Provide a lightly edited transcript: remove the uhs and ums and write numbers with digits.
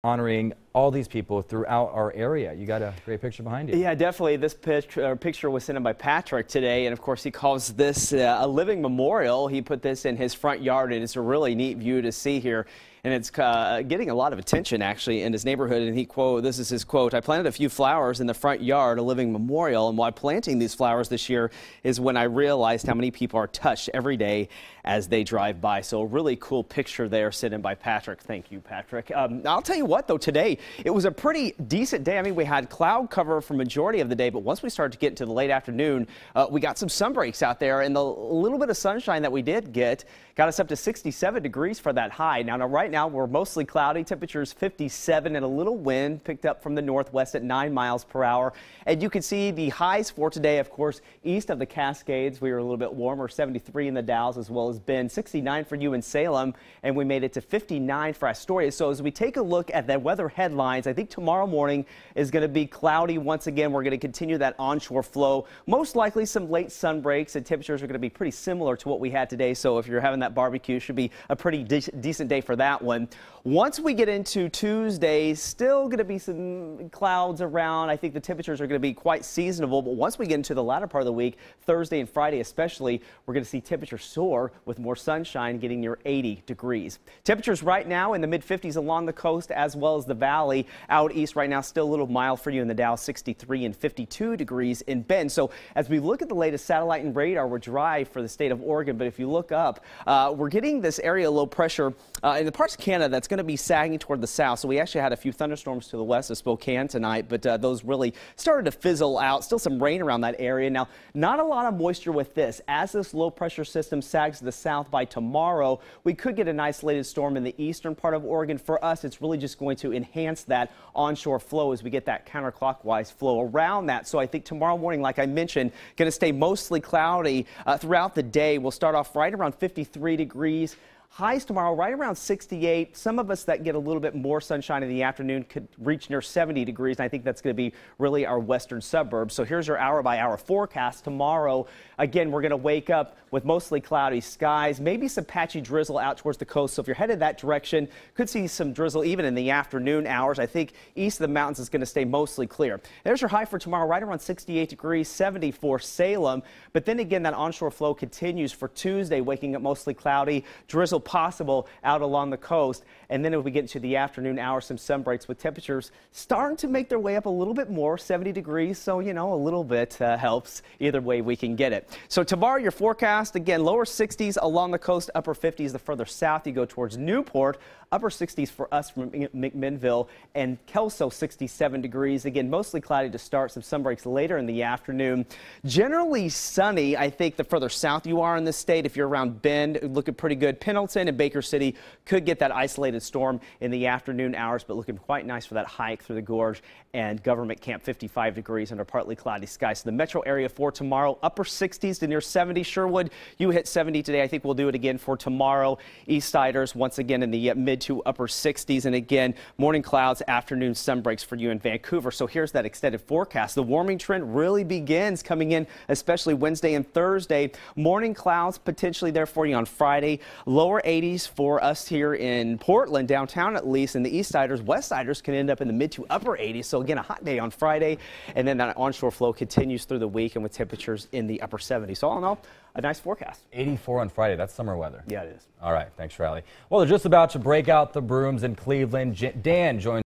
honoring all these people throughout our area. You got a great picture behind you. Yeah, definitely. This picture was sent in by Patrick today, and of course he calls this a living memorial. He put this in his front yard, and it's a really neat view to see here. And it's getting a lot of attention, actually, in his neighborhood. And this is his quote, "I planted a few flowers in the front yard, a living memorial. And while planting these flowers this year is when I realized how many people are touched every day as they drive by." So a really cool picture there sent in by Patrick. Thank you, Patrick. I'll tell you what, though, today it was a pretty decent day. I mean, we had cloud cover for majority of the day, but once we started to get into the late afternoon, we got some sun breaks out there. And the little bit of sunshine that we did get got us up to 67 degrees for that high. Now right now, we're mostly cloudy. Temperatures 57 and a little wind picked up from the northwest at 9 miles per hour. And you can see the highs for today, of course, east of the Cascades. We were a little bit warmer, 73 in the Dalles as well as Bend, 69 for you in Salem, and we made it to 59 for Astoria. So as we take a look at the weather headlines, I think tomorrow morning is going to be cloudy once again. We're going to continue that onshore flow. Most likely some late sun breaks, and temperatures are going to be pretty similar to what we had today. So if you're having that barbecue, it should be a pretty decent day for that one. Once we get into Tuesday, still going to be some clouds around. I think the temperatures are going to be quite seasonable, but once we get into the latter part of the week, Thursday and Friday especially, we're going to see temperatures soar with more sunshine, getting near 80 degrees. Temperatures right now in the mid-50s along the coast as well as the valley. Out east right now, still a little mild for you in the Dow, 63 and 52 degrees in Bend. So as we look at the latest satellite and radar, we're dry for the state of Oregon, but if you look up, we're getting this area low pressure in the parts of Canada that's going to be sagging toward the south. So we actually had a few thunderstorms to the west of Spokane tonight, but those really started to fizzle out. Still some rain around that area. Now, not a lot of moisture with this. As this low pressure system sags to the south by tomorrow, we could get an isolated storm in the eastern part of Oregon. For us, it's really just going to enhance that onshore flow as we get that counterclockwise flow around that. So I think tomorrow morning, like I mentioned, going to stay mostly cloudy throughout the day. We'll start off right around 53 degrees. Highs tomorrow right around 68. Some of us that get a little bit more sunshine in the afternoon could reach near 70 degrees, and I think that's going to be really our western suburbs. So here's your hour-by-hour forecast. Tomorrow, again, we're going to wake up with mostly cloudy skies, maybe some patchy drizzle out towards the coast. So if you're headed that direction, could see some drizzle even in the afternoon hours. I think east of the mountains is going to stay mostly clear. There's your high for tomorrow, right around 68 degrees, 70 for Salem. But then again, that onshore flow continues for Tuesday, waking up mostly cloudy, drizzle possible out along the coast. And then as we get into the afternoon hours, some sun breaks with temperatures starting to make their way up a little bit more, 70 degrees. So, you know, a little bit helps. Either way we can get it. So tomorrow, your forecast, again, lower 60s along the coast, upper 50s the further south you go towards Newport, upper 60s for us from McMinnville, and Kelso 67 degrees. Again, mostly cloudy to start, some sun breaks later in the afternoon. Generally sunny, I think, the further south you are in this state. If you're around Bend, looking pretty good. Pendleton and Baker City could get that isolated storm in the afternoon hours, but looking quite nice for that hike through the gorge. And Government Camp 55 degrees under partly cloudy skies. So the metro area for tomorrow, upper 60s to near 70. Sherwood, you hit 70 today. I think we'll do it again for tomorrow. Eastsiders once again in the mid to upper 60s. And again, morning clouds, afternoon sun breaks for you in Vancouver. So here's that extended forecast. The warming trend really begins coming in, especially Wednesday and Thursday. Morning clouds potentially there for you on Friday. Lower 80s for us here in Portland, downtown at least. And the Eastsiders, Westsiders can end up in the mid to upper 80s. So again, a hot day on Friday. And then that onshore flow continues through the week and with temperatures in the upper 70s. So all in all, a nice forecast. 84 on Friday. That's summer weather. Yeah, it is. All right. Thanks, Riley. Well, they're just about to break out the brooms in Cleveland. Dan joins